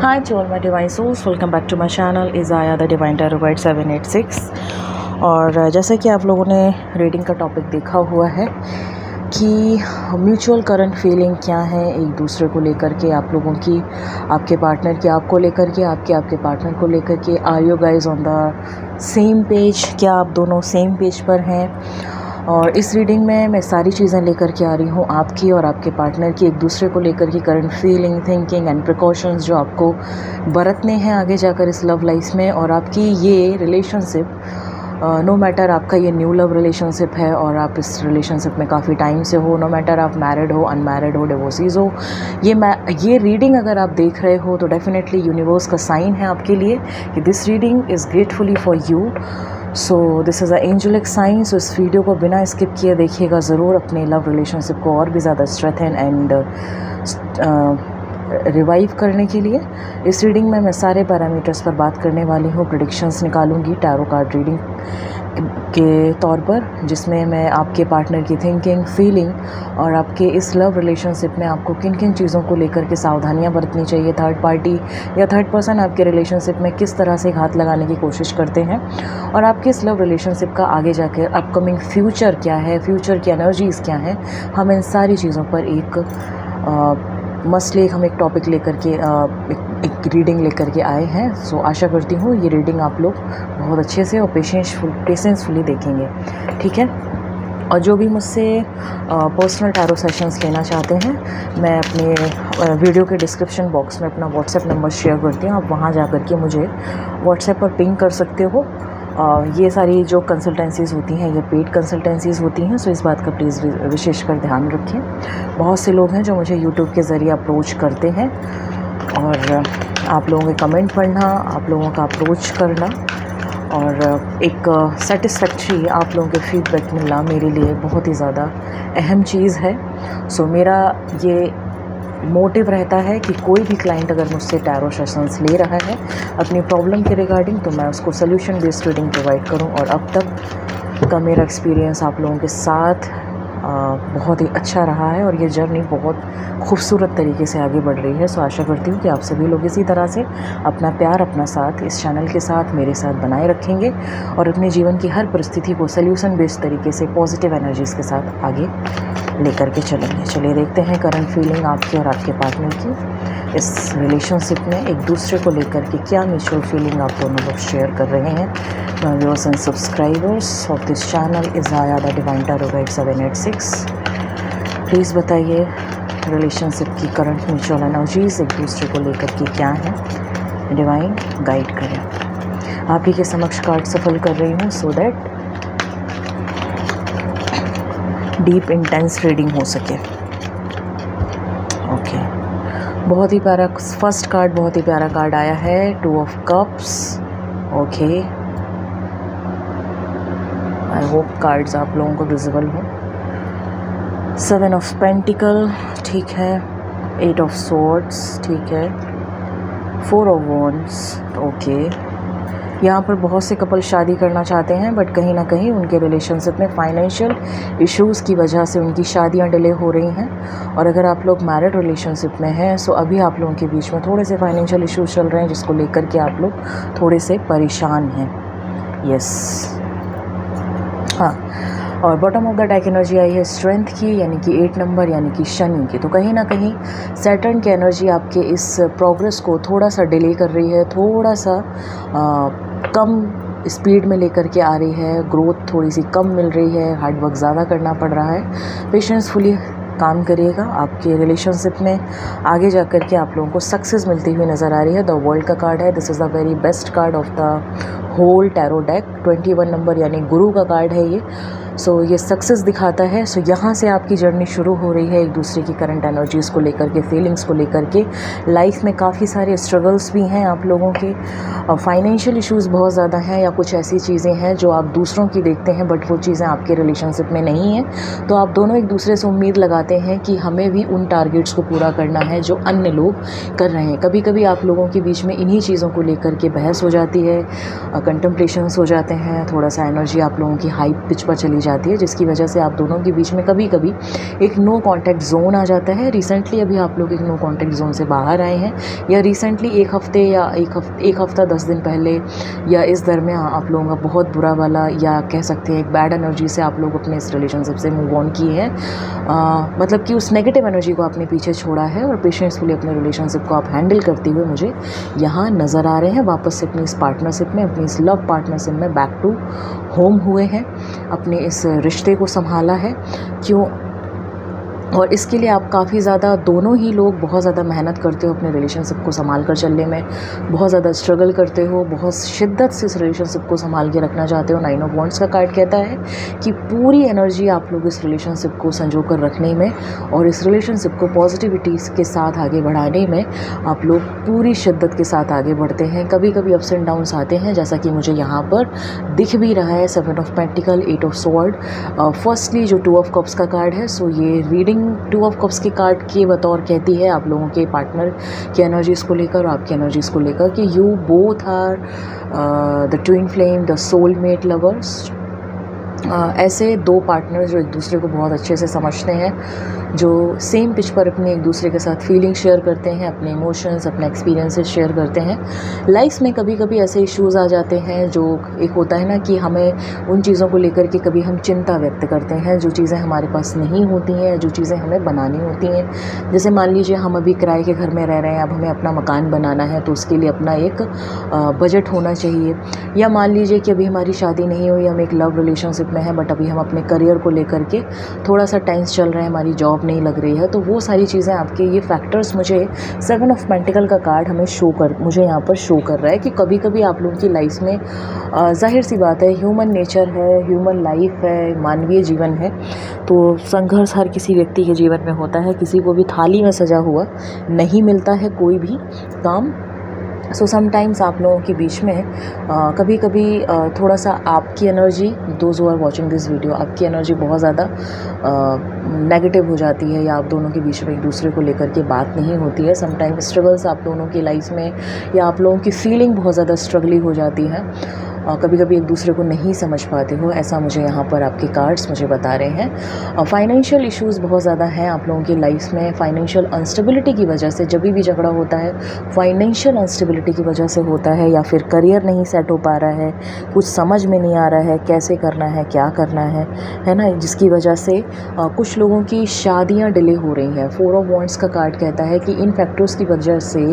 Hi to all my divine souls, welcome back to my channel is Aya the Divine Tarot Guide 786। और जैसे कि आप लोगों ने रीडिंग का टॉपिक देखा हुआ है कि म्यूचुअल करंट फीलिंग क्या है एक दूसरे को लेकर के, आप लोगों की, आपके पार्टनर की आपको लेकर के, आपके पार्टनर को लेकर के। Are you guys on the same page? क्या आप दोनों सेम पेज पर हैं? और इस रीडिंग में मैं सारी चीज़ें लेकर के आ रही हूँ आपकी और आपके पार्टनर की एक दूसरे को लेकर की current feeling, thinking and precautions जो आपको बरतने हैं आगे जाकर इस लव लाइफ में। और आपकी ये रिलेशनशिप, नो मैटर आपका ये न्यू लव रिलेशनशिप है और आप इस रिलेशनशिप में काफ़ी टाइम से हो, नो मैटर आप मैरिड हो, अनमैरिड हो, डिवोर्सीज हो, ये रीडिंग अगर आप देख रहे हो तो डेफिनेटली यूनिवर्स का साइन है आपके लिए कि this reading is gratefully for you. So this is a angelic sign. So इस वीडियो को बिना स्किप किए देखिएगा ज़रूर, अपने लव रिलेशनशिप को और भी ज़्यादा स्ट्रेंथन एंड रिवाइव करने के लिए। इस रीडिंग में मैं सारे पैरामीटर्स पर बात करने वाली हूँ, प्रेडिक्शंस निकालूंगी टैरो कार्ड रीडिंग के तौर पर, जिसमें मैं आपके पार्टनर की थिंकिंग, फीलिंग और आपके इस लव रिलेशनशिप में आपको किन किन चीज़ों को लेकर के सावधानियां बरतनी चाहिए, थर्ड पार्टी या थर्ड पर्सन आपके रिलेशनशिप में किस तरह से हाथ लगाने की कोशिश करते हैं, और आपके इस लव रिलेशनशिप का आगे जाकर अपकमिंग फ्यूचर क्या है, फ्यूचर की एनर्जीज़ क्या हैं। हम इन सारी चीज़ों पर हम एक टॉपिक लेकर के एक रीडिंग लेकर के आए हैं। सो आशा करती हूँ ये रीडिंग आप लोग बहुत अच्छे से और पेशेंसफुली देखेंगे, ठीक है। और जो भी मुझसे पर्सनल टैरो सेशंस लेना चाहते हैं, मैं अपने वीडियो के डिस्क्रिप्शन बॉक्स में अपना व्हाट्सएप नंबर शेयर करती हूँ, आप वहाँ जा कर के मुझे व्हाट्सएप पर पिंग कर सकते हो। ये सारी जो कंसल्टेंसीज़ होती हैं ये पेड कंसल्टेंसीज़ होती हैं, सो इस बात का प्लीज़ विशेषकर ध्यान रखें। बहुत से लोग हैं जो मुझे यूट्यूब के ज़रिए अप्रोच करते हैं और आप लोगों के कमेंट पढ़ना, आप लोगों का अप्रोच करना और एक सेटिस्फैक्ट्री आप लोगों के फीडबैक मिलना मेरे लिए बहुत ही ज़्यादा अहम चीज़ है। सो मेरा ये मोटिव रहता है कि कोई भी क्लाइंट अगर मुझसे टैरो सेशंस ले रहा है अपनी प्रॉब्लम के रिगार्डिंग, तो मैं उसको सोल्यूशन बेस्ड रीडिंग प्रोवाइड करूं। और अब तक का मेरा एक्सपीरियंस आप लोगों के साथ बहुत ही अच्छा रहा है और ये जर्नी बहुत खूबसूरत तरीके से आगे बढ़ रही है। सो आशा करती हूँ कि आप सभी लोग इसी तरह से अपना प्यार, अपना साथ इस चैनल के साथ, मेरे साथ बनाए रखेंगे और अपने जीवन की हर परिस्थिति को सोल्यूशन बेस्ड तरीके से पॉजिटिव एनर्जीज़ के साथ आगे लेकर के चलेंगे। चलिए देखते हैं करंट फीलिंग आपकी और आपके पार्टनर की इस रिलेशनशिप में एक दूसरे को लेकर के क्या म्यूचुअल फीलिंग आप दोनों लोग शेयर कर रहे हैं। My viewers and subscribers of this channel Izaya the divine tarot guide 786। Please बताइए रिलेशनशिप की करंट म्यूचुअल एनर्जीज़ एक दूसरे को लेकर के क्या है, डिवाइन गाइड करें। आप ही के समक्ष कार्ड सफल कर रही हूँ so that deep intense reading हो सके। ओके, बहुत ही प्यारा फर्स्ट कार्ड, बहुत ही प्यारा कार्ड आया है, 2 of cups. Okay, I hope cards आप लोगों को विजिबल हो। 7 ऑफ पेंटिकल, ठीक है, 8 ऑफ सॉर्ड्स, ठीक है, 4 ऑफ वॉन्ड्स। ओके, यहाँ पर बहुत से कपल शादी करना चाहते हैं बट कहीं ना कहीं उनके रिलेशनशिप में फाइनेंशियल इश्यूज़ की वजह से उनकी शादियाँ डिले हो रही हैं। और अगर आप लोग मैरिड रिलेशनशिप में हैं सो अभी आप लोगों के बीच में थोड़े से फाइनेंशियल इश्यूज़ चल रहे हैं जिसको लेकर के आप लोग थोड़े से परेशान हैं। यस, हाँ। और bottom of the deck energy आई है स्ट्रेंथ की, यानी कि 8 नंबर, यानी कि शनि की। तो कहीं ना कहीं सैटर्न की एनर्जी आपके इस प्रोग्रेस को थोड़ा सा डिले कर रही है, थोड़ा सा कम स्पीड में लेकर के आ रही है, ग्रोथ थोड़ी सी कम मिल रही है, हार्ड वर्क ज़्यादा करना पड़ रहा है। पेशेंसफुली काम करिएगा, आपके रिलेशनशिप में आगे जा कर के आप लोगों को सक्सेस मिलती हुई नज़र आ रही है। द वर्ल्ड का कार्ड है, this is the very best card of the whole tarot deck. 21 number यानी गुरु का कार्ड है ये। सो ये सक्सेस दिखाता है। सो यहाँ से आपकी जर्नी शुरू हो रही है एक दूसरे की करंट एनर्जीज़ को लेकर के, फीलिंग्स को लेकर के। लाइफ में काफ़ी सारे स्ट्रगल्स भी हैं आप लोगों के, फाइनेंशियल इश्यूज़ बहुत ज़्यादा हैं या कुछ ऐसी चीज़ें हैं जो आप दूसरों की देखते हैं बट वो चीज़ें आपके रिलेशनशिप में नहीं हैं। तो आप दोनों एक दूसरे से उम्मीद लगाते हैं कि हमें भी उन टारगेट्स को पूरा करना है जो अन्य लोग कर रहे हैं। कभी कभी आप लोगों के बीच में इन्हीं चीज़ों को लेकर के बहस हो जाती है, कंटेम्पलेशंस हो जाते हैं, थोड़ा सा एनर्जी आप लोगों की हाई पिच पर चली जाती है, जिसकी वजह से आप दोनों के बीच में कभी कभी एक नो कॉन्टैक्ट जोन आ जाता है। रिसेंटली अभी आप लोग एक नो कॉन्टैक्ट जोन से बाहर आए हैं, या रिसेंटली एक हफ़्ते या एक हफ़्ता 10 दिन पहले या इस दरमियान आप लोगों का बहुत बुरा वाला, या कह सकते हैं एक बैड एनर्जी से आप लोग अपने इस रिलेशनशिप से मूव ऑन किए हैं। मतलब कि उस नेगेटिव एनर्जी को आपने पीछे छोड़ा है और पेशेंसफुली अपने रिलेशनशिप को आप हैंडल करते हुए मुझे यहाँ नज़र आ रहे हैं। वापस से अपनी इस पार्टनरशिप में, अपनी इस लव पार्टनरशिप में बैक टू होम हुए हैं, अपने इस रिश्ते को संभाला है। क्यों? और इसके लिए आप काफ़ी ज़्यादा, दोनों ही लोग बहुत ज़्यादा मेहनत करते हो अपने रिलेशनशिप को संभाल कर चलने में, बहुत ज़्यादा स्ट्रगल करते हो, बहुत शिद्दत से इस रिलेशनशिप को संभाल के रखना चाहते हो। 9 ऑफ वॉन्ड्स का कार्ड कहता है कि पूरी एनर्जी आप लोग इस रिलेशनशिप को संजो कर रखने में और इस रिलेशनशिप को पॉजिटिविटी के साथ आगे बढ़ाने में आप लोग पूरी शिद्दत के साथ आगे बढ़ते हैं। कभी कभी अप्स एंड डाउन्स आते हैं, जैसा कि मुझे यहाँ पर दिख भी रहा है। 7 of pentacle, 8 of sword, firstly जो 2 ऑफ कप्स का कार्ड है, सो ये रीडिंग 2 ऑफ कप्स के कार्ड के बतौर कहती है आप लोगों के पार्टनर की एनर्जीज़ को लेकर और आपकी एनर्जीज़ को लेकर कि you both are the twin flame, the soulmate lovers. ऐसे दो पार्टनर जो एक दूसरे को बहुत अच्छे से समझते हैं, जो सेम पिच पर अपने एक दूसरे के साथ फीलिंग शेयर करते हैं, अपने इमोशंस, अपने एक्सपीरियंसेस शेयर करते हैं। लाइफ में कभी कभी ऐसे इश्यूज़ आ जाते हैं, जो एक होता है ना कि हमें उन चीज़ों को लेकर के कभी हम चिंता व्यक्त करते हैं, जो चीज़ें हमारे पास नहीं होती हैं, जो चीज़ें हमें बनानी होती हैं। जैसे मान लीजिए हम अभी किराए के घर में रह रहे हैं, अब हमें अपना मकान बनाना है, तो उसके लिए अपना एक बजट होना चाहिए। या मान लीजिए कि अभी हमारी शादी नहीं हुई, हम एक लव रिलेशनशिप में हैं, बट अभी हम अपने करियर को लेकर के थोड़ा सा टेंस चल रहे हैं, हमारी जॉब नहीं लग रही है। तो वो सारी चीज़ें आपके ये फैक्टर्स, मुझे 7 ऑफ पेंटिकल का कार्ड हमें मुझे यहाँ पर शो कर रहा है कि कभी कभी आप लोगों की लाइफ में जाहिर सी बात है, ह्यूमन नेचर है, ह्यूमन लाइफ है, मानवीय जीवन है, तो संघर्ष हर किसी व्यक्ति के जीवन में होता है। किसी को भी थाली में सजा हुआ नहीं मिलता है कोई भी काम। सो समटाइम्स आप लोगों के बीच में कभी कभी थोड़ा सा आपकी energy, those who are watching this video, आपकी एनर्जी बहुत ज़्यादा नेगेटिव हो जाती है, या आप दोनों के बीच में एक दूसरे को लेकर के बात नहीं होती है। समटाइम्स स्ट्रगल्स आप दोनों की लाइफ में, या आप लोगों की फीलिंग बहुत ज़्यादा स्ट्रगली हो जाती है, कभी कभी एक दूसरे को नहीं समझ पाते हो, ऐसा मुझे यहाँ पर आपके कार्ड्स मुझे बता रहे हैं। फाइनेंशियल इश्यूज़ बहुत ज़्यादा हैं आप लोगों की लाइफ में। फाइनेंशियल अनस्टेबिलिटी की वजह से जब भी झगड़ा होता है, फाइनेंशियल अनस्टेबिलिटी की वजह से होता है, या फिर करियर नहीं सेट हो पा रहा है, कुछ समझ में नहीं आ रहा है कैसे करना है, क्या करना है ना, जिसकी वजह से कुछ लोगों की शादियाँ डिले हो रही हैं। 4 ऑफ वॉन्ड्स का कार्ड कहता है कि इन फैक्टर्स की वजह से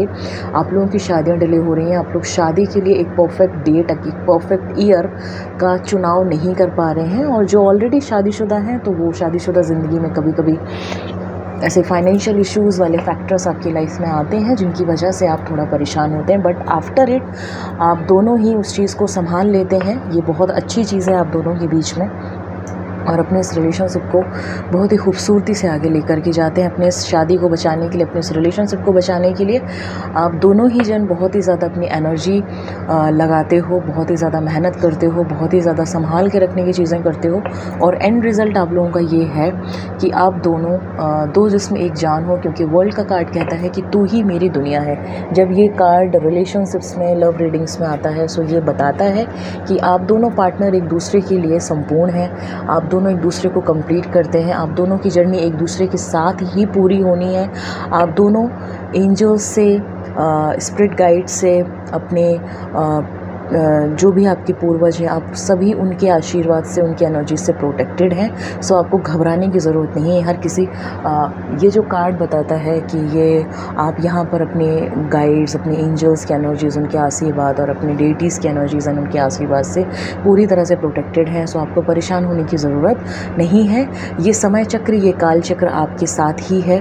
आप लोगों की शादियाँ डिले हो रही हैं। आप लोग शादी के लिए एक परफेक्ट डेट, एक परफेक्ट ईयर का चुनाव नहीं कर पा रहे हैं, और जो ऑलरेडी शादीशुदा हैं, तो वो शादीशुदा ज़िंदगी में कभी कभी ऐसे फाइनेंशियल इश्यूज़ वाले फैक्टर्स आपकी लाइफ में आते हैं, जिनकी वजह से आप थोड़ा परेशान होते हैं। बट आफ्टर इट आप दोनों ही उस चीज़ को संभाल लेते हैं। ये बहुत अच्छी चीज़ है आप दोनों के बीच में, और अपने इस रिलेशनशिप को बहुत ही खूबसूरती से आगे लेकर के जाते हैं। अपने इस शादी को बचाने के लिए, अपने इस रिलेशनशिप को बचाने के लिए आप दोनों ही जन बहुत ही ज़्यादा अपनी एनर्जी लगाते हो, बहुत ही ज़्यादा मेहनत करते हो, बहुत ही ज़्यादा संभाल के रखने की चीज़ें करते हो, और एंड रिज़ल्ट आप लोगों का ये है कि आप दोनों दो जिस्म एक जान हो, क्योंकि वर्ल्ड का कार्ड कहता है कि तू ही मेरी दुनिया है। जब ये कार्ड रिलेशनशिप्स में, लव रीडिंग्स में आता है, सो ये बताता है कि आप दोनों पार्टनर एक दूसरे के लिए संपूर्ण हैं, आप दोनों एक दूसरे को कंप्लीट करते हैं, आप दोनों की जर्नी एक दूसरे के साथ ही पूरी होनी है। आप दोनों एंजल्स से, स्पिरिट गाइड से, अपने जो भी आपके पूर्वज हैं, आप सभी उनके आशीर्वाद से, उनकी एनर्जी से प्रोटेक्टेड हैं। सो आपको घबराने की ज़रूरत नहीं है। हर किसी ये जो कार्ड बताता है कि ये आप यहाँ पर अपने गाइड्स, अपने एंजल्स की एनर्जीज़, उनके आशीर्वाद, और अपने डेटीज़ की एनर्जीज़ एंड उनके आशीर्वाद से पूरी तरह से प्रोटेक्टेड हैं। सो आपको परेशान होने की ज़रूरत नहीं है। ये समय चक्र, ये काल चक्र आपके साथ ही है।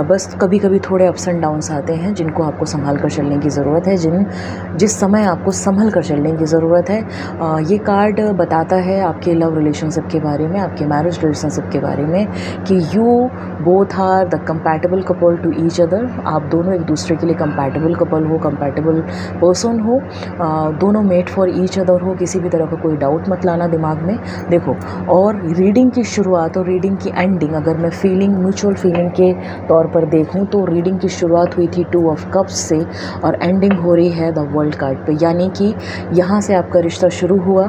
बस कभी कभी थोड़े अप्स एंड डाउन्स आते हैं, जिनको आपको संभाल कर चलने की ज़रूरत है, जिस समय आपको संभल कर चलने की ज़रूरत है। ये कार्ड बताता है आपके लव रिलेशनशिप के बारे में, आपके मैरिज रिलेशनशिप के बारे में, कि you both are the compatible couple to each other. आप दोनों एक दूसरे के लिए कंपैटिबल कपल हो, कंपैटिबल पर्सन हो, दोनों मेट फॉर ईच अदर हो। किसी भी तरह का कोई डाउट मत लाना दिमाग में। देखो, और रीडिंग की शुरुआत और रीडिंग की एंडिंग, अगर मैं फीलिंग, म्यूचुअल फीलिंग के तौर पर देखूं, तो रीडिंग की शुरुआत हुई थी 2 ऑफ कप्स से, और एंडिंग हो रही है द वर्ल्ड कार्ड पे। यानी कि यहाँ से आपका रिश्ता शुरू हुआ,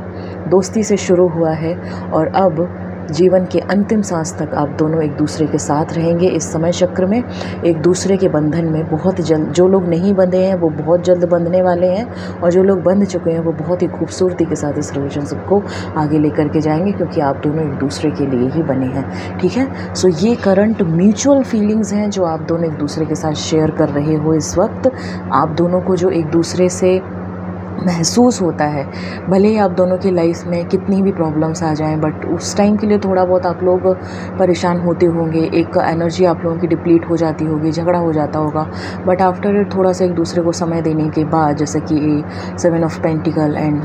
दोस्ती से शुरू हुआ है और अब जीवन के अंतिम सांस तक आप दोनों एक दूसरे के साथ रहेंगे। इस समय चक्र में एक दूसरे के बंधन में बहुत जल्द, जो लोग नहीं बंधे हैं वो बहुत जल्द बंधने वाले हैं, और जो लोग बंध चुके हैं वो बहुत ही खूबसूरती के साथ इस रिलेशनशिप को आगे लेकर के जाएंगे, क्योंकि आप दोनों एक दूसरे के लिए ही बने हैं। ठीक है, सो ये करंट म्यूचुअल फीलिंग्स हैं जो आप दोनों एक दूसरे के साथ शेयर कर रहे हो। इस वक्त आप दोनों को जो एक दूसरे से महसूस होता है, भले ही आप दोनों की लाइफ में कितनी भी प्रॉब्लम्स आ जाएं, बट उस टाइम के लिए थोड़ा बहुत आप लोग परेशान होते होंगे, एक एनर्जी आप लोगों की डिप्लीट हो जाती होगी, झगड़ा हो जाता होगा, बट आफ्टर इट थोड़ा सा एक दूसरे को समय देने के बाद, जैसे कि 7 of pentacle and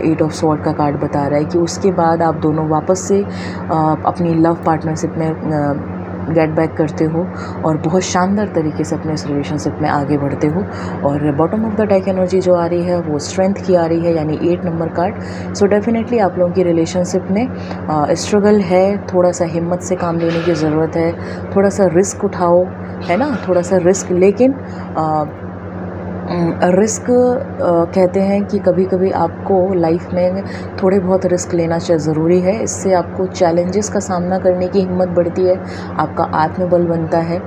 8 of sword का कार्ड बता रहा है कि उसके बाद आप दोनों वापस से अपनी लव पार्टनरशिप में गेट बैक करते हो और बहुत शानदार तरीके से अपने इस रिलेशनशिप में आगे बढ़ते हो। और bottom of the deck energy जो आ रही है वो स्ट्रेंथ की आ रही है, यानी 8 नंबर कार्ड। सो डेफिनेटली आप लोगों की रिलेशनशिप में स्ट्रगल है, थोड़ा सा हिम्मत से काम लेने की ज़रूरत है, थोड़ा सा रिस्क उठाओ, है ना, थोड़ा सा रिस्क। लेकिन रिस्क कहते हैं कि कभी कभी आपको लाइफ में थोड़े बहुत रिस्क लेना ज़रूरी है। इससे आपको चैलेंजेस का सामना करने की हिम्मत बढ़ती है, आपका आत्मबल बनता है,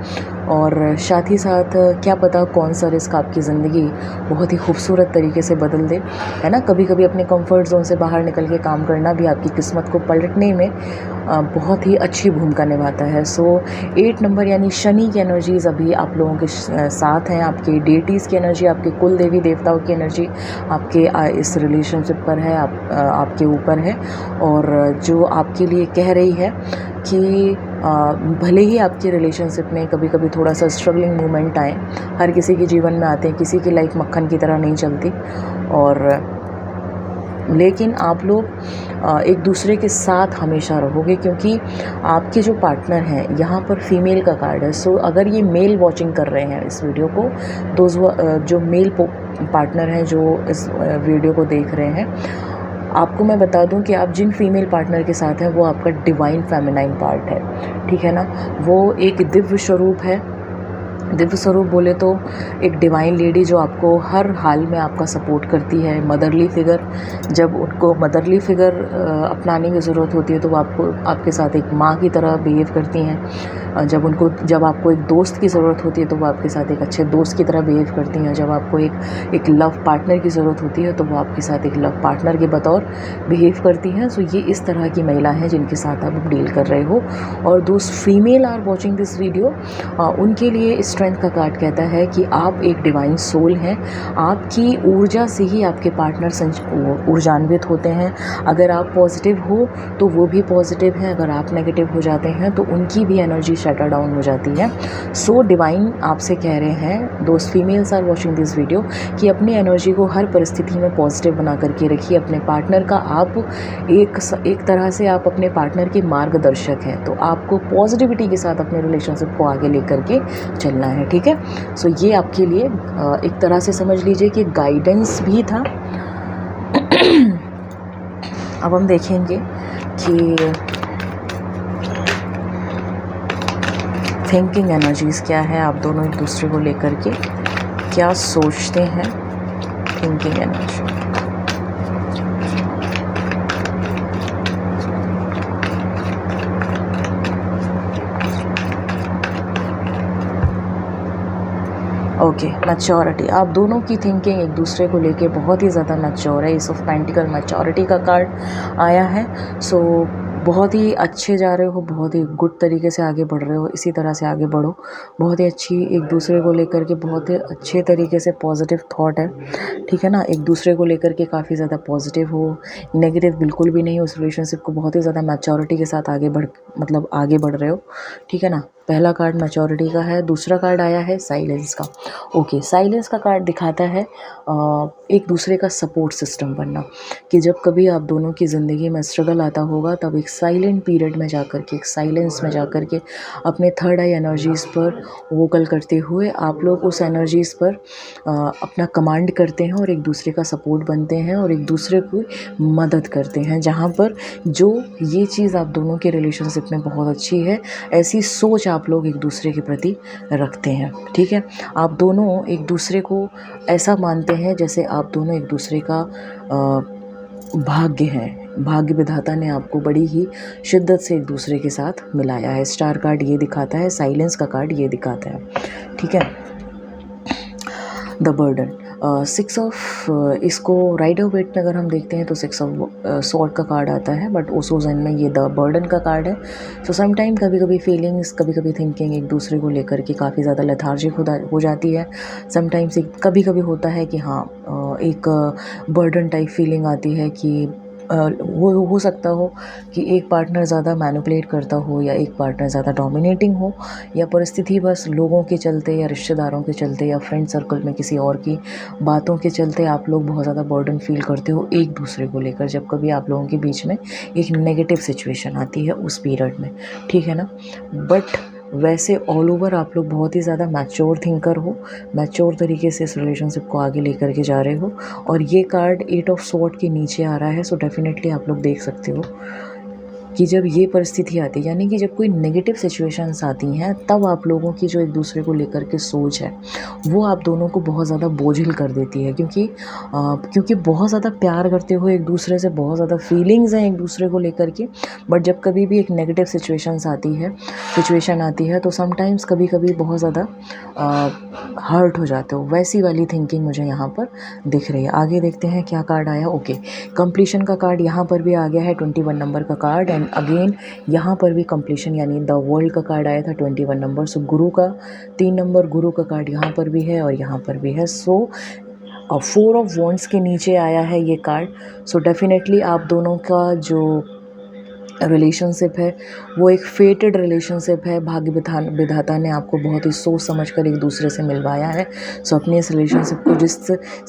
और साथ ही साथ क्या पता कौन सा रिस्क आपकी ज़िंदगी बहुत ही खूबसूरत तरीके से बदल दे, है ना। कभी कभी अपने कंफर्ट जोन से बाहर निकल के काम करना भी आपकी किस्मत को पलटने में बहुत ही अच्छी भूमिका निभाता है। सो 8 नंबर यानी शनि की एनर्जीज़ अभी आप लोगों के साथ हैं, आपके डेटीज़ की एनर्जी, आपके कुल देवी देवताओं की एनर्जी आपके इस रिलेशनशिप पर है, आपके ऊपर है, और जो आपके लिए कह रही है कि भले ही आपके रिलेशनशिप में कभी कभी थोड़ा सा स्ट्रगलिंग मोमेंट आए, हर किसी के जीवन में आते हैं, किसी की लाइफ मक्खन की तरह नहीं चलती, और लेकिन आप लोग एक दूसरे के साथ हमेशा रहोगे, क्योंकि आपके जो पार्टनर हैं, यहाँ पर फीमेल का कार्ड है। सो अगर ये मेल वॉचिंग कर रहे हैं इस वीडियो को, जो मेल पार्टनर हैं जो इस वीडियो को देख रहे हैं, आपको मैं बता दूं कि आप जिन फीमेल पार्टनर के साथ हैं वो आपका डिवाइन फेमिनाइन पार्ट है, ठीक है ना। वो एक दिव्य स्वरूप है। दिव्य स्वरूप बोले तो एक डिवाइन लेडी जो आपको हर हाल में आपका सपोर्ट करती है। मदरली फिगर, जब उनको मदरली फिगर अपनाने की ज़रूरत होती है तो वो आपके साथ एक माँ की तरह बिहेव करती हैं। जब आपको एक दोस्त की ज़रूरत होती है तो वो आपके साथ एक अच्छे दोस्त की तरह बिहेव करती हैं। जब आपको एक लव पार्टनर की ज़रूरत होती है तो वो आपके साथ एक लव पार्टनर के बतौर बिहेव करती हैं। सो ये इस तरह की महिला हैं जिनके साथ आप डील कर रहे हो। और दोस्त female are watching this video, उनके लिए स्ट्रेंथ का कार्ड कहता है कि आप एक डिवाइन सोल हैं, आपकी ऊर्जा से ही आपके पार्टनर ऊर्जान्वित होते हैं। अगर आप पॉजिटिव हो तो वो भी पॉजिटिव हैं, अगर आप नेगेटिव हो जाते हैं तो उनकी भी एनर्जी शटर डाउन हो जाती है। सो डिवाइन आपसे कह रहे हैं, दोस्त females are watching this video, कि अपनी एनर्जी को हर परिस्थिति में पॉजिटिव बना करके रखिए। अपने पार्टनर का आप एक तरह से आप अपने पार्टनर के मार्गदर्शक हैं, तो आपको पॉजिटिविटी के साथ अपने रिलेशनशिप को आगे लेकर के चलना है, ठीक है। सो ये आपके लिए एक तरह से समझ लीजिए कि गाइडेंस भी था। अब हम देखेंगे कि थिंकिंग एनर्जीज़ क्या है, आप दोनों एक दूसरे को लेकर के क्या सोचते हैं। थिंकिंग एनर्जी, ओके, मैच्योरिटी, आप दोनों की थिंकिंग एक दूसरे को लेके बहुत ही ज़्यादा मैच्योर है। एस ऑफ पेंटिकल मैच्योरिटी का कार्ड आया है। सो बहुत ही अच्छे जा रहे हो, बहुत ही गुड तरीके से आगे बढ़ रहे हो, इसी तरह से आगे बढ़ो। बहुत ही अच्छी एक दूसरे को लेकर के बहुत ही अच्छे तरीके से पॉजिटिव थॉट है, ठीक है ना। एक दूसरे को लेकर के काफ़ी ज़्यादा पॉजिटिव हो, नेगेटिव बिल्कुल भी नहीं। उस रिलेशनशिप को बहुत ही ज़्यादा मैच्योरिटी के साथ आगे बढ़ रहे हो, ठीक है ना। पहला कार्ड मैच्योरिटी का है, दूसरा कार्ड आया है साइलेंस का। ओके, साइलेंस का कार्ड दिखाता है एक दूसरे का सपोर्ट सिस्टम बनना, कि जब कभी आप दोनों की ज़िंदगी में स्ट्रगल आता होगा तब एक साइलेंट पीरियड में जाकर के, एक साइलेंस में जाकर के अपने थर्ड आई एनर्जीज़ पर वोकल करते हुए आप लोग उस एनर्जीज़ पर अपना कमांड करते हैं और एक दूसरे का सपोर्ट बनते हैं और एक दूसरे को मदद करते हैं। जहाँ पर जो ये चीज़ आप दोनों के रिलेशनशिप में बहुत अच्छी है, ऐसी सोच आप लोग एक दूसरे के प्रति रखते हैं, ठीक है। आप दोनों एक दूसरे को ऐसा मानते हैं जैसे आप दोनों एक दूसरे का भाग्य हैं, भाग्य विधाता ने आपको बड़ी ही शिद्दत से एक दूसरे के साथ मिलाया है। स्टार कार्ड ये दिखाता है, साइलेंस का कार्ड ये दिखाता है, ठीक है। द बर्डन, 6 ऑफ, इसको राइडर वेट में अगर हम देखते हैं तो 6 ऑफ स्वॉर्ड का कार्ड आता है, बट उस ओजन में ये द बर्डन का कार्ड है। सो सम टाइम कभी कभी फीलिंग्स, कभी कभी थिंकिंग एक दूसरे को लेकर के काफ़ी ज़्यादा लेथार्जिक हो जाती है। समटाइम्स कभी कभी होता है कि हाँ, एक बर्डन टाइप फीलिंग आती है कि वो हो सकता हो कि एक पार्टनर ज़्यादा मैनिपुलेट करता हो या एक पार्टनर ज़्यादा डोमिनेटिंग हो, या परिस्थिति बस लोगों के चलते या रिश्तेदारों के चलते या फ्रेंड सर्कल में किसी और की बातों के चलते आप लोग बहुत ज़्यादा बर्डन फील करते हो एक दूसरे को लेकर, जब कभी आप लोगों के बीच में एक नेगेटिव सिचुएशन आती है उस पीरियड में, ठीक है ना। बट वैसे ऑल ओवर आप लोग बहुत ही ज़्यादा मैच्योर थिंकर हो, मैच्योर तरीके से इस रिलेशनशिप को आगे लेकर के जा रहे हो। और ये कार्ड 8 ऑफ स्वॉर्ड के नीचे आ रहा है, सो डेफिनेटली आप लोग देख सकते हो कि जब ये परिस्थिति आती है, यानी कि जब कोई नेगेटिव सिचुएशंस आती हैं, तब आप लोगों की जो एक दूसरे को लेकर के सोच है वो आप दोनों को बहुत ज़्यादा बोझिल कर देती है, क्योंकि बहुत ज़्यादा प्यार करते हो एक दूसरे से, बहुत ज़्यादा फीलिंग्स हैं एक दूसरे को लेकर के। बट जब कभी भी एक नेगेटिव सिचुएशन आती है तो समटाइम्स कभी कभी बहुत ज़्यादा हर्ट हो जाते हो। वैसी वाली थिंकिंग मुझे यहाँ पर दिख रही है। आगे देखते हैं क्या कार्ड आया। ओके, कंप्लीशन का कार्ड यहाँ पर भी आ गया है, 21 नंबर का कार्ड। एंड अगेन यहाँ पर भी कंप्लीशन यानी द वर्ल्ड का कार्ड आया था 21 नंबर। सो गुरु का 3 नंबर, गुरु का कार्ड यहाँ पर भी है और यहाँ पर भी है। सो 4 ऑफ वॉन्ड्स के नीचे आया है ये कार्ड। सो डेफिनेटली आप दोनों का जो रिलेशनशिप है वो एक फेटेड रिलेशनशिप है। भाग्य विधाता ने आपको बहुत ही सोच समझ कर एक दूसरे से मिलवाया है। सो अपने इस रिलेशनशिप को जिस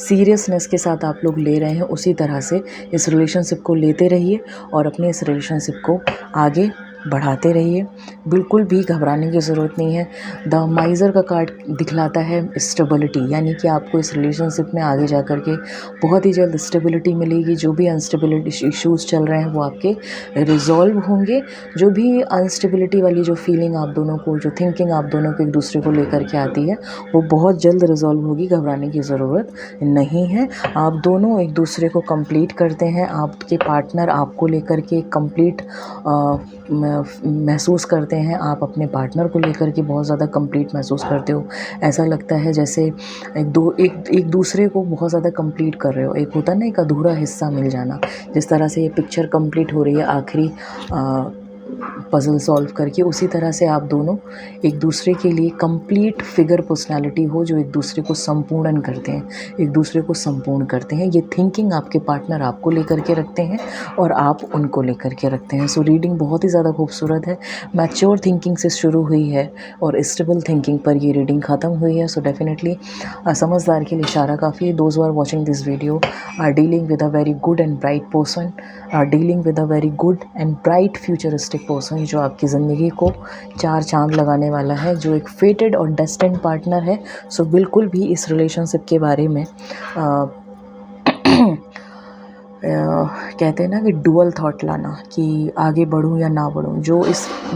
सीरियसनेस के साथ आप लोग ले रहे हैं उसी तरह से इस रिलेशनशिप को लेते रहिए और अपने इस रिलेशनशिप को आगे बढ़ाते रहिए। बिल्कुल भी घबराने की ज़रूरत नहीं है। द माइज़र का कार्ड दिखलाता है स्टेबिलिटी, यानी कि आपको इस रिलेशनशिप में आगे जा कर के बहुत ही जल्द स्टेबिलिटी मिलेगी। जो भी अनस्टेबिलिटी इश्यूज़ चल रहे हैं वो आपके रिजॉल्व होंगे। जो भी अनस्टेबिलिटी वाली जो फीलिंग आप दोनों को, जो थिंकिंग आप दोनों को एक दूसरे को लेकर के आती है वो बहुत जल्द रिजॉल्व होगी। घबराने की ज़रूरत नहीं है। आप दोनों एक दूसरे को कंप्लीट करते हैं। आपके पार्टनर आपको लेकर के कंप्लीट महसूस करते हैं। आप अपने पार्टनर को लेकर के बहुत ज़्यादा कंप्लीट महसूस करते हो। ऐसा लगता है जैसे एक दूसरे को बहुत ज़्यादा कंप्लीट कर रहे हो। एक होता ना एक अधूरा हिस्सा मिल जाना, जिस तरह से ये पिक्चर कंप्लीट हो रही है आखिरी पज़ल सॉल्व करके, उसी तरह से आप दोनों एक दूसरे के लिए कंप्लीट फिगर पर्सनालिटी हो जो एक दूसरे को संपूर्ण करते हैं, एक दूसरे को संपूर्ण करते हैं। ये थिंकिंग आपके पार्टनर आपको लेकर के रखते हैं और आप उनको लेकर के रखते हैं। सो रीडिंग बहुत ही ज़्यादा खूबसूरत है। मैच्योर थिंकिंग से शुरू हुई है और स्टेबल थिंकिंग पर ये रीडिंग ख़त्म हुई है। सो डेफिनेटली समझदार के लिए इशारा काफ़ी है। Those are watching this video are dealing with a very good and bright person, are dealing with a very good and bright futuristic person जो आपकी ज़िंदगी को 4 चांद लगाने वाला है, जो एक फेटेड और डेस्टिन्ड पार्टनर है। सो बिल्कुल भी इस रिलेशनशिप के बारे में कहते हैं ना कि डुअल थॉट लाना कि आगे बढ़ूं या ना बढ़ूं।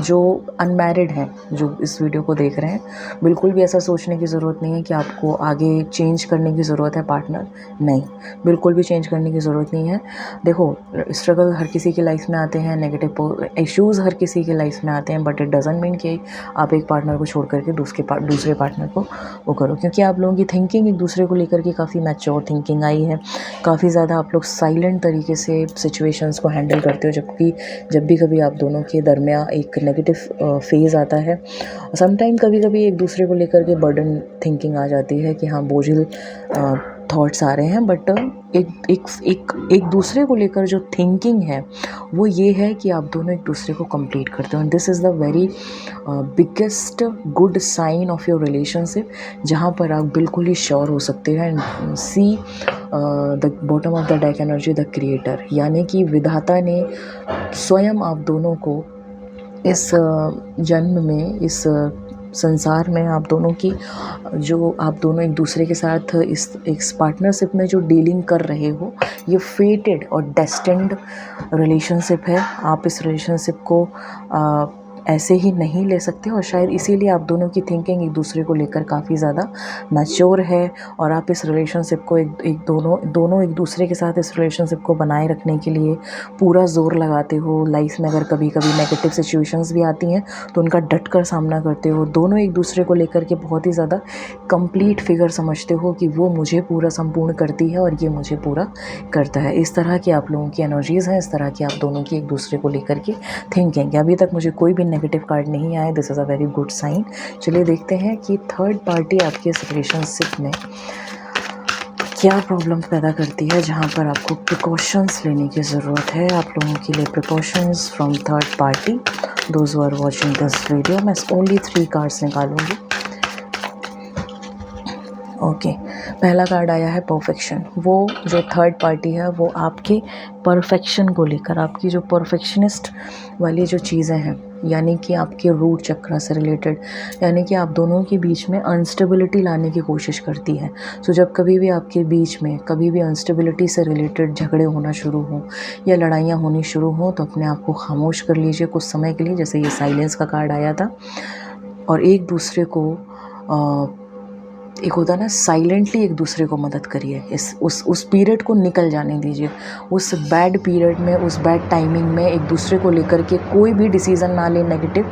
जो अनमैरिड हैं, जो इस वीडियो को देख रहे हैं, बिल्कुल भी ऐसा सोचने की ज़रूरत नहीं है कि आपको आगे चेंज करने की ज़रूरत है पार्टनर। नहीं, बिल्कुल भी चेंज करने की ज़रूरत नहीं है। देखो, स्ट्रगल हर किसी की लाइफ में आते हैं, नेगेटिव इश्यूज़ हर किसी की लाइफ में आते हैं, बट इट डज़ंट मीन कि आप एक पार्टनर को छोड़ करके दूसरे पार्टनर को वो करो, क्योंकि आप लोगों की थिंकिंग एक दूसरे को लेकर के काफ़ी मैच्योर थिंकिंग आई है। काफ़ी ज़्यादा आप लोग साइलेंट तरीके से सिचुएशंस को हैंडल करते हो, जब भी कभी आप दोनों के दरमियान एक नेगेटिव फेज़ आता है। समटाइम कभी कभी एक दूसरे को लेकर के बर्डन थिंकिंग आ जाती है कि हाँ, बोझिल थॉट्स आ रहे हैं, बट एक दूसरे को लेकर जो थिंकिंग है वो ये है कि आप दोनों एक दूसरे को कंप्लीट करते हो। And this is the very biggest good sign of your relationship, जहाँ पर आप बिल्कुल ही श्योर हो सकते हैं। And see the bottom of the deck energy, the creator, यानी कि विधाता ने स्वयं आप दोनों को इस जन्म में, इस संसार में आप दोनों एक दूसरे के साथ इस पार्टनरशिप में जो डीलिंग कर रहे हो, ये फेटेड और डेस्टिन्ड रिलेशनशिप है। आप इस रिलेशनशिप को ऐसे ही नहीं ले सकते, और शायद इसीलिए आप दोनों की थिंकिंग एक दूसरे को लेकर काफ़ी ज़्यादा मैच्योर है, और आप इस रिलेशनशिप को दोनों एक दूसरे के साथ इस रिलेशनशिप को बनाए रखने के लिए पूरा ज़ोर लगाते हो। लाइफ में अगर कभी कभी नेगेटिव सिचुएशंस भी आती हैं तो उनका डट कर सामना करते हो। दोनों एक दूसरे को लेकर के बहुत ही ज़्यादा कंप्लीट फिगर समझते हो कि वो मुझे पूरा संपूर्ण करती है और ये मुझे पूरा करता है। इस तरह की आप लोगों की एनर्जीज़ हैं, इस तरह की आप दोनों की एक दूसरे को लेकर के थिंकिंग। अभी तक मुझे कोई भी नेगेटिव कार्ड नहीं आया, this is a very good sign. चलिए देखते हैं कि थर्ड पार्टी आपके इस रिलेशनशिप में क्या प्रॉब्लम पैदा करती है, जहाँ पर आपको प्रिकॉशंस लेने की ज़रूरत है। आप लोगों के लिए precautions from third party, those who are watching this video. मैं ओनली 3 कार्ड्स निकालूंगी। ओके, पहला कार्ड आया है परफेक्शन। वो जो थर्ड पार्टी है वो आपके परफेक्शन को लेकर, आपकी जो परफेक्शनिस्ट वाली जो चीज़ें हैं, यानी कि आपके रूट चक्र से रिलेटेड, यानी कि आप दोनों के बीच में अनस्टेबिलिटी लाने की कोशिश करती है। सो जब कभी भी आपके बीच में कभी भी अनस्टेबिलिटी से रिलेटेड झगड़े होना शुरू हों या लड़ाइयाँ होनी शुरू हों तो अपने आप को खामोश कर लीजिए कुछ समय के लिए, जैसे ये साइलेंस का कार्ड आया था, और एक दूसरे को एक होता है ना, साइलेंटली एक दूसरे को मदद करिए। उस पीरियड को निकल जाने दीजिए। उस बैड पीरियड में, उस बैड टाइमिंग में एक दूसरे को लेकर के कोई भी डिसीज़न ना लें नेगेटिव,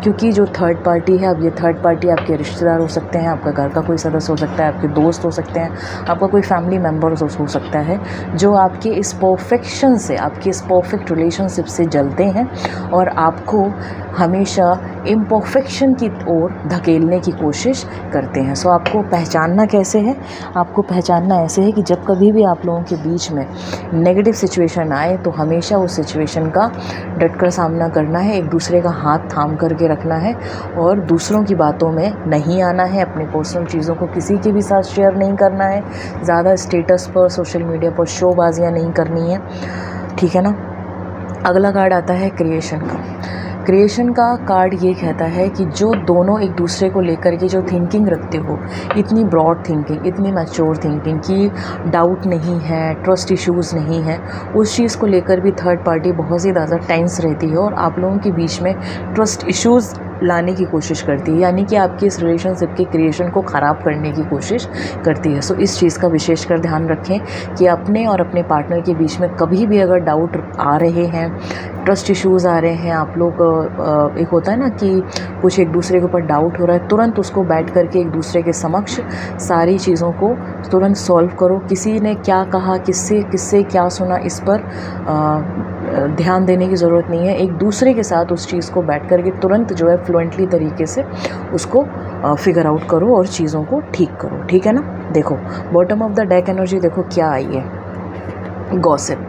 क्योंकि जो थर्ड पार्टी है, अब ये थर्ड पार्टी आपके रिश्तेदार हो सकते हैं, आपका घर का कोई सदस्य हो सकता है, आपके दोस्त हो सकते हैं, आपका कोई फैमिली मेम्बर हो सकता है, जो आपके इस परफेक्शन से, आपके इस परफेक्ट रिलेशनशिप से जलते हैं और आपको हमेशा इम्परफेक्शन की ओर धकेलने की कोशिश करते हैं। सो आपको पहचानना कैसे है? आपको पहचानना ऐसे है कि जब कभी भी आप लोगों के बीच में नेगेटिव सिचुएशन आए तो हमेशा उस सिचुएशन का डटकर सामना करना है, एक दूसरे का हाथ थाम करके रखना है और दूसरों की बातों में नहीं आना है। अपनी पर्सनल चीज़ों को किसी के भी साथ शेयर नहीं करना है, ज़्यादा स्टेटस पर, सोशल मीडिया पर शोबाजियाँ नहीं करनी है, ठीक है ना। अगला कार्ड आता है क्रिएशन का। क्रिएशन का कार्ड ये कहता है कि जो दोनों एक दूसरे को लेकर के जो थिंकिंग रखते हो, इतनी ब्रॉड थिंकिंग, इतनी मैच्योर थिंकिंग कि डाउट नहीं है, ट्रस्ट इश्यूज़ नहीं है, उस चीज़ को लेकर भी थर्ड पार्टी बहुत ही ज़्यादा टेंस रहती है और आप लोगों के बीच में ट्रस्ट इश्यूज़ लाने की कोशिश करती है, यानी कि आपकी इस रिलेशनशिप के क्रिएशन को ख़राब करने की कोशिश करती है। सो इस चीज़ का विशेषकर ध्यान रखें कि अपने और अपने पार्टनर के बीच में कभी भी अगर डाउट आ रहे हैं, ट्रस्ट इश्यूज़ आ रहे हैं, आप लोग एक होता है ना कि कुछ एक दूसरे के ऊपर डाउट हो रहा है, तुरंत उसको बैठ करके एक दूसरे के समक्ष सारी चीज़ों को तुरंत सॉल्व करो। किसी ने क्या कहा, किससे क्या सुना, इस पर ध्यान देने की ज़रूरत नहीं है। एक दूसरे के साथ उस चीज़ को बैठ करके तुरंत जो है फ्लुएंटली तरीके से उसको फिगर आउट करो और चीज़ों को ठीक करो, ठीक है ना। देखो bottom of the deck energy देखो क्या आई है, गॉसिप।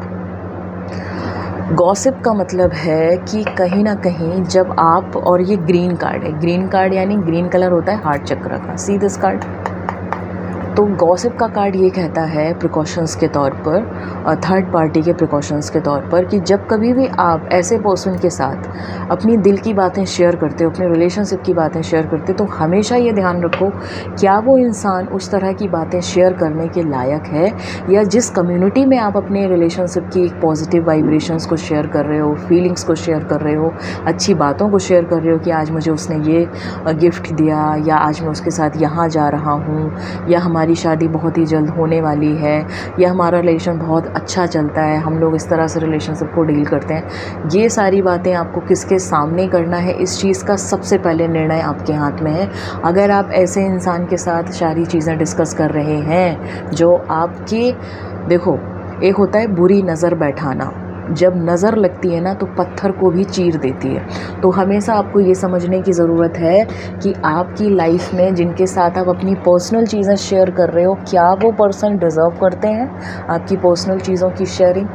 गॉसिप का मतलब है कि कहीं ना कहीं जब आप, और ये ग्रीन कार्ड है, ग्रीन कार्ड यानी ग्रीन कलर होता है हार्ट चक्र का, सी दिस कार्ड। तो गॉसिप का कार्ड ये कहता है प्रिकॉशंस के तौर पर, थर्ड पार्टी के प्रिकॉशंस के तौर पर, कि जब कभी भी आप ऐसे पर्सन के साथ अपनी दिल की बातें शेयर करते हो, अपने रिलेशनशिप की बातें शेयर करते हो, तो हमेशा ये ध्यान रखो क्या वो इंसान उस तरह की बातें शेयर करने के लायक है, या जिस कम्युनिटी में आप अपने रिलेशनशिप की पॉजिटिव वाइब्रेशंस को शेयर कर रहे हो, फीलिंग्स को शेयर कर रहे हो, अच्छी बातों को शेयर कर रहे हो कि आज मुझे उसने ये गिफ्ट दिया, या आज मैं उसके साथ यहाँ जा रहा हूँ, या हमारी शादी बहुत ही जल्द होने वाली है, या हमारा रिलेशन बहुत अच्छा चलता है, हम लोग इस तरह से रिलेशनशिप को डील करते हैं। ये सारी बातें आपको किसके सामने करना है, इस चीज़ का सबसे पहले निर्णय आपके हाथ में है। अगर आप ऐसे इंसान के साथ सारी चीज़ें डिस्कस कर रहे हैं जो आपके, देखो एक होता है बुरी नज़र बैठाना, जब नज़र लगती है ना तो पत्थर को भी चीर देती है। तो हमेशा आपको ये समझने की ज़रूरत है कि आपकी लाइफ में जिनके साथ आप अपनी पर्सनल चीज़ें शेयर कर रहे हो, क्या वो पर्सन डिज़र्व करते हैं आपकी पर्सनल चीज़ों की शेयरिंग?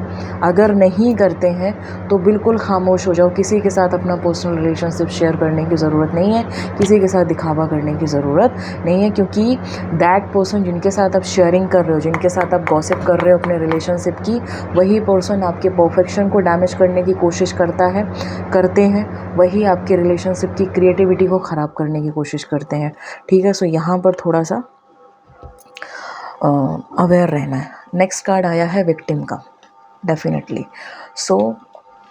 अगर नहीं करते हैं तो बिल्कुल खामोश हो जाओ। किसी के साथ अपना पर्सनल रिलेशनशिप शेयर करने की ज़रूरत नहीं है, किसी के साथ दिखावा करने की ज़रूरत नहीं है, क्योंकि दैट पर्सन जिनके साथ आप शेयरिंग कर रहे हो, जिनके साथ आप गॉसिप कर रहे हो अपने रिलेशनशिप की, वही पर्सन आपके परफेक्शन को डैमेज करने की कोशिश करते हैं, वही आपके रिलेशनशिप की क्रिएटिविटी को ख़राब करने की कोशिश करते हैं, ठीक है। सो यहाँ पर थोड़ा सा अवेयर रहना है। नेक्स्ट कार्ड आया है विक्टिम का, डेफिनेटली। सो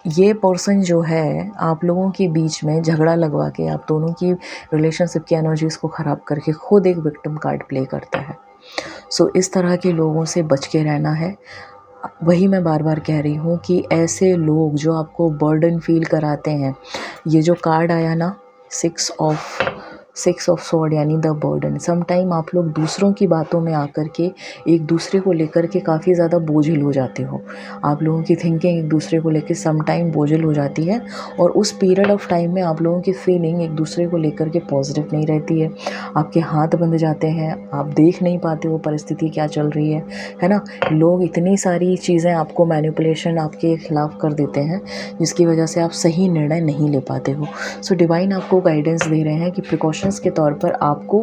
ये पर्सन जो है आप लोगों के बीच में झगड़ा लगवा के आप दोनों की रिलेशनशिप की एनर्जीज़ को ख़राब करके खुद एक विक्टिम कार्ड प्ले करता है। सो इस तरह के लोगों से बच के रहना है। वही मैं बार बार कह रही हूँ कि ऐसे लोग जो आपको बर्डन फील कराते हैं, ये जो कार्ड आया ना, सिक्स ऑफ स्वॉर्ड यानी द बर्डन। सम टाइम आप लोग दूसरों की बातों में आकर के एक दूसरे को लेकर के काफ़ी ज़्यादा बोझिल हो जाते हो। आप लोगों की थिंकिंग एक दूसरे को लेकर सम टाइम बोझिल हो जाती है और उस पीरियड ऑफ टाइम में आप लोगों की फीलिंग एक दूसरे को लेकर के पॉजिटिव नहीं रहती है। आपके हाथ बंध जाते हैं, आप देख नहीं पाते वो परिस्थिति क्या चल रही है ना। लोग इतनी सारी चीज़ें आपको मैनिपुलेशन आपके खिलाफ कर देते हैं जिसकी वजह से आप सही निर्णय नहीं ले पाते हो। सो डिवाइन आपको गाइडेंस दे रहे हैं कि प्रिकॉशंस के तौर पर आपको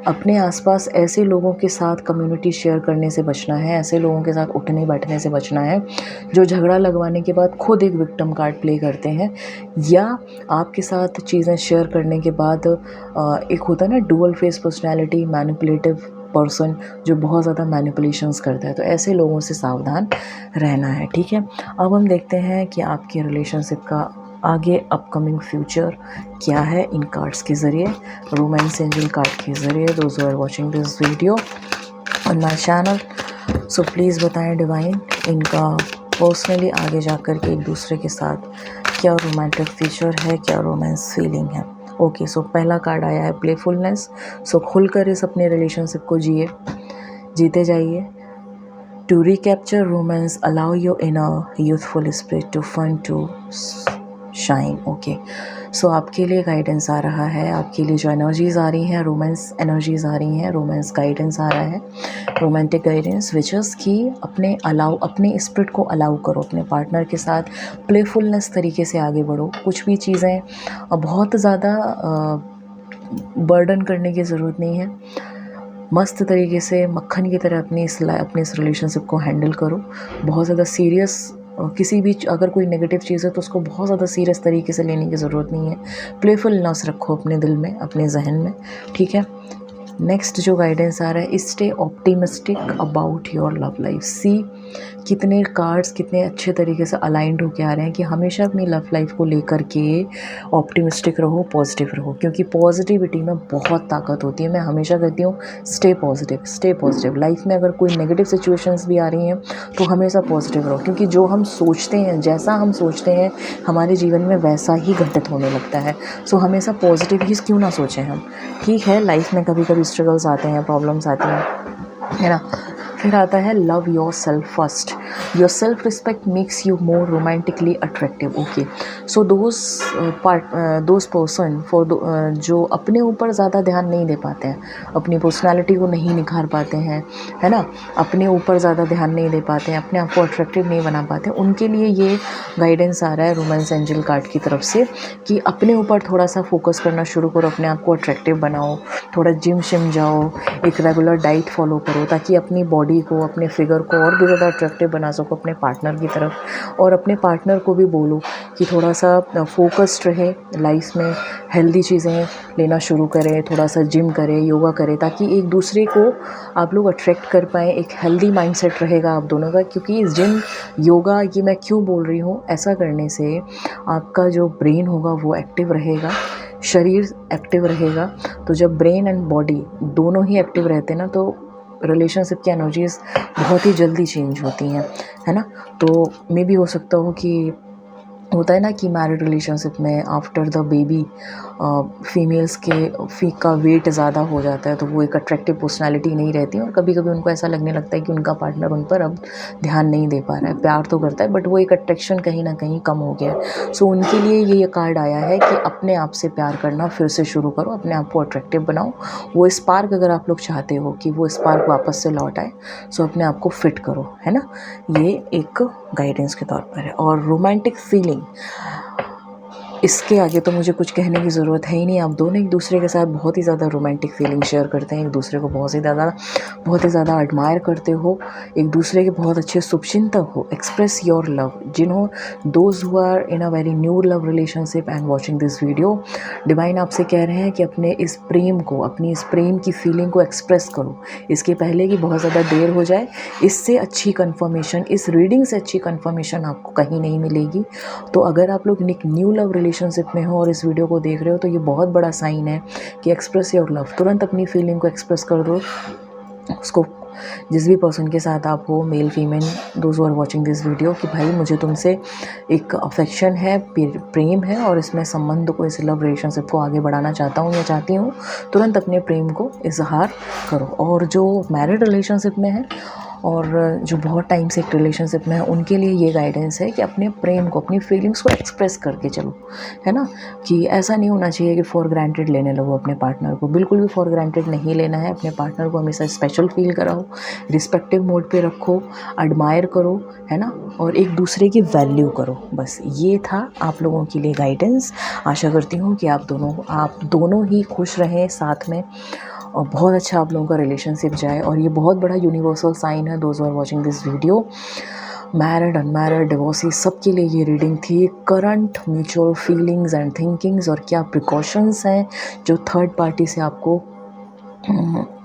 अपने आसपास ऐसे लोगों के साथ कम्युनिटी शेयर करने से बचना है, ऐसे लोगों के साथ उठने बैठने से बचना है जो झगड़ा लगवाने के बाद खुद एक विक्टिम कार्ड प्ले करते हैं, या आपके साथ चीज़ें शेयर करने के बाद एक होता है ना dual face personality manipulative person जो बहुत ज़्यादा मैनिपुलेशंस करता है। तो ऐसे लोगों से सावधान रहना है, ठीक है। अब हम देखते हैं कि आपके रिलेशनशिप का आगे अपकमिंग फ्यूचर क्या है इन कार्ड्स के ज़रिए, रोमांस एंजल कार्ड के ज़रिए। Those who are watching this video on my channel, so please बताएं डिवाइन इनका पर्सनली आगे जाकर के एक दूसरे के साथ क्या रोमांटिक फ्यूचर है, क्या रोमांस फीलिंग है। ओके, सो पहला कार्ड आया है प्लेफुलनेस। सो खुलकर इस अपने रिलेशनशिप को जीते जाइए। To recapture romance, allow your inner youthful spirit to fun to shine. Okay, so आपके लिए गाइडेंस आ रहा है, आपके लिए जो एनर्जीज़ आ रही हैं, रोमांस एनर्जीज़ आ रही हैं, रोमांस गाइडेंस आ रहा है, रोमांटिक गाइडेंस विच इज़ कि अपने स्पिरिट को अलाउ करो, अपने पार्टनर के साथ प्लेफुलनेस तरीके से आगे बढ़ो। कुछ भी चीज़ें बहुत ज़्यादा बर्डन करने की ज़रूरत नहीं है, मस्त तरीके से मक्खन की तरह अपने इस रिलेशनशिप को हैंडल करो। बहुत ज़्यादा सीरियस किसी भी अगर कोई नेगेटिव चीज़ है तो उसको बहुत ज़्यादा सीरियस तरीके से लेने की ज़रूरत नहीं है। प्लेफुलनेस रखो अपने दिल में, अपने जहन में, ठीक है। नेक्स्ट जो गाइडेंस आ रहा है, stay optimistic about your love life. See कितने कार्ड्स कितने अच्छे तरीके से अलाइंड होके आ रहे हैं कि हमेशा अपनी लव लाइफ को लेकर के ऑप्टिमिस्टिक रहो, पॉजिटिव रहो, क्योंकि पॉजिटिविटी में बहुत ताकत होती है। मैं हमेशा कहती हूँ स्टे पॉजिटिव। लाइफ में अगर कोई नेगेटिव सिचुएशंस भी आ रही हैं तो हमेशा पॉजिटिव रहो, क्योंकि जो हम सोचते हैं, जैसा हम सोचते हैं हमारे जीवन में वैसा ही घटित होने लगता है। सो हमेशा पॉजिटिव ही क्यों ना सोचें हम। ठीक है, लाइफ में कभी कभी स्ट्रगल्स आते हैं, प्रॉब्लम्स आती हैं, है ना। फिर आता है love your self first, your self respect makes you more romantically attractive. Okay, so those person जो अपने ऊपर ज़्यादा ध्यान नहीं दे पाते हैं, अपनी पर्सनालिटी को नहीं निखार पाते हैं, है ना, अपने ऊपर ज़्यादा ध्यान नहीं दे पाते हैं, अपने आप को अट्रैक्टिव नहीं बना पाते, उनके लिए ये गाइडेंस आ रहा है रोमांस एंजल कार्ड की तरफ से कि अपने ऊपर थोड़ा सा फोकस करना शुरू करो, अपने आप को अट्रैक्टिव बनाओ, थोड़ा जिम शिम जाओ, एक रेगुलर डाइट फॉलो करो, ताकि अपनी बॉडी को, अपने फिगर को और भी ज़्यादा अट्रैक्टिव बना सको अपने पार्टनर की तरफ। और अपने पार्टनर को भी बोलो कि थोड़ा सा फोकस्ड रहे लाइफ में, हेल्दी चीज़ें लेना शुरू करें, थोड़ा सा जिम करें, योगा करें, ताकि एक दूसरे को आप लोग अट्रैक्ट कर पाएँ। एक हेल्दी माइंडसेट रहेगा आप दोनों का, क्योंकि जिम योगा ये मैं क्यों बोल रही हूँ, ऐसा करने से आपका जो ब्रेन होगा वो एक्टिव रहेगा, शरीर एक्टिव रहेगा। तो जब ब्रेन एंड बॉडी दोनों ही एक्टिव रहते हैं ना, तो रिलेशनशिप की एनर्जीज़ बहुत ही जल्दी चेंज होती हैं, है ना। तो मे भी हो सकता हो कि होता है ना कि मैरिड रिलेशनशिप में आफ्टर द बेबी फीमेल्स का वेट ज़्यादा हो जाता है, तो वो एक अट्रैक्टिव पर्सनालिटी नहीं रहती और कभी कभी उनको ऐसा लगने लगता है कि उनका पार्टनर उन पर अब ध्यान नहीं दे पा रहा है। प्यार तो करता है बट वो एक अट्रैक्शन कहीं ना कहीं कम हो गया है। सो उनके लिए ये कार्ड आया है कि अपने आप से प्यार करना फिर से शुरू करो, अपने आप को अट्रैक्टिव बनाओ। वो स्पार्क अगर आप लोग चाहते हो कि वो स्पार्क वापस से लौट आए, सो अपने आप को फिट करो, है ना। ये एक गाइडेंस के तौर पर है। और रोमांटिक फीलिंग, इसके आगे तो मुझे कुछ कहने की ज़रूरत है ही नहीं। आप दोनों एक दूसरे के साथ बहुत ही ज़्यादा रोमांटिक फीलिंग शेयर करते हैं, एक दूसरे को बहुत ही ज़्यादा एडमायर करते हो, एक दूसरे के बहुत अच्छे शुभचिंतक हो। Express your love. Those who are in a very new love relationship and watching this video, divine आपसे कह रहे हैं कि अपने इस प्रेम को, अपनी इस प्रेम की फीलिंग को एक्सप्रेस करो, इसके पहले कि बहुत ज़्यादा देर हो जाए। इससे अच्छी कन्फर्मेशन, इस रीडिंग से अच्छी कन्फर्मेशन आपको कहीं नहीं मिलेगी। तो अगर आप लोग एक न्यू लव रिलेशनशिप में हो और इस वीडियो को देख रहे हो, तो ये बहुत बड़ा साइन है कि एक्सप्रेस योर लव। तुरंत अपनी फीलिंग को एक्सप्रेस कर दो उसको, जिस भी पर्सन के साथ आप हो, male female, those who are watching this video, कि भाई मुझे तुमसे एक अफेक्शन है, प्रेम है और इसमें संबंध को, इस लव रिलेशनशिप को आगे बढ़ाना चाहता हूँ या चाहती हूँ। तुरंत अपने प्रेम को इजहार करो। और जो मैरिड रिलेशनशिप में है और जो बहुत टाइम से एक रिलेशनशिप में है, उनके लिए ये गाइडेंस है कि अपने प्रेम को, अपनी फीलिंग्स को एक्सप्रेस करके चलो, है ना। कि ऐसा नहीं होना चाहिए कि फॉर ग्रांटेड लेने लगो अपने पार्टनर को। बिल्कुल भी फॉर ग्रांटेड नहीं लेना है। अपने पार्टनर को हमेशा स्पेशल फील कराओ, रिस्पेक्टिव मोड पे रखो, एडमायर करो, है ना, और एक दूसरे की वैल्यू करो। बस ये था आप लोगों के लिए गाइडेंस। आशा करती हूँ कि आप दोनों ही खुश रहें साथ में और बहुत अच्छा आप लोगों का रिलेशनशिप जाए। और ये बहुत बड़ा यूनिवर्सल साइन है, those are watching this video, married, unmarried, divorcee, सबके लिए ये रीडिंग थी। Current mutual feelings and thinkings और क्या प्रिकॉशंस हैं जो थर्ड पार्टी से आपको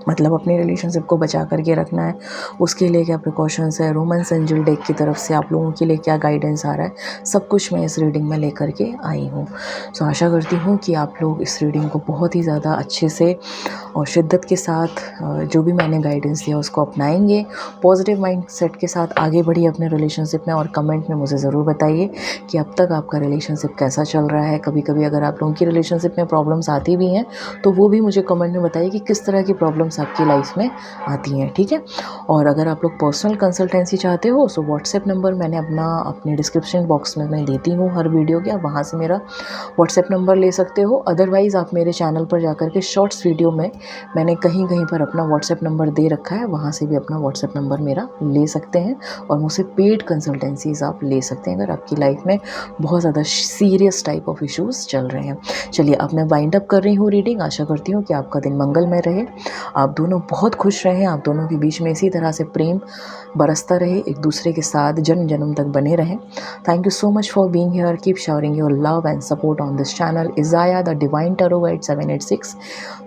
मतलब अपने रिलेशनशिप को बचा करके रखना है, उसके लिए क्या प्रिकॉशंस है। रोमेंस एंजल डेक की तरफ से आप लोगों के लिए क्या गाइडेंस आ रहा है, सब कुछ मैं इस रीडिंग में लेकर के आई हूँ। सो आशा करती हूँ कि आप लोग इस रीडिंग को बहुत ही ज़्यादा अच्छे से और शिद्दत के साथ जो भी मैंने गाइडेंस दिया उसको अपनाएंगे। पॉजिटिव माइंडसेट के साथ आगे बढ़िए अपने रिलेशनशिप में। और कमेंट में मुझे ज़रूर बताइए कि अब तक आपका रिलेशनशिप कैसा चल रहा है। कभी कभी अगर आप लोगों की रिलेशनशिप में प्रॉब्लम्स आती भी हैं तो वो भी मुझे कमेंट में बताइए कि किस तरह की प्रॉब्लम्स आपकी लाइफ में आती हैं, ठीक है। और अगर आप लोग पर्सनल कंसल्टेंसी चाहते हो सो व्हाट्सएप नंबर मैंने अपने डिस्क्रिप्शन बॉक्स में मैं देती हूँ हर वीडियो के, आप वहाँ से मेरा व्हाट्सएप नंबर ले सकते हो। अदरवाइज़ आप मेरे चैनल पर जाकर के शॉर्ट्स वीडियो में मैंने कहीं पर अपना व्हाट्सएप नंबर दे रखा है, वहाँ से भी अपना व्हाट्सएप नंबर मेरा ले सकते हैं और मुझसे पेड कंसल्टेंसीज आप ले सकते हैं अगर आपकी लाइफ में बहुत ज़्यादा सीरियस टाइप ऑफ इश्यूज़ चल रहे हैं। चलिए अब मैं वाइंड अप कर रही हूँ रीडिंग। आशा करती हूँ कि आपका दिन मंगलमय रहे, आप दोनों बहुत खुश रहें, आप दोनों के बीच में इसी तरह से प्रेम बरसता रहे, एक दूसरे के साथ जन्म जन्म तक बने रहें। Thank you so much for being here. Keep showering your love and support on this channel Izaya the divine tarot guide 786।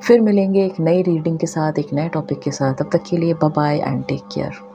फिर मिलेंगे एक नई रीडिंग के साथ, एक नए टॉपिक के साथ। तब तक के लिए bye bye and take care.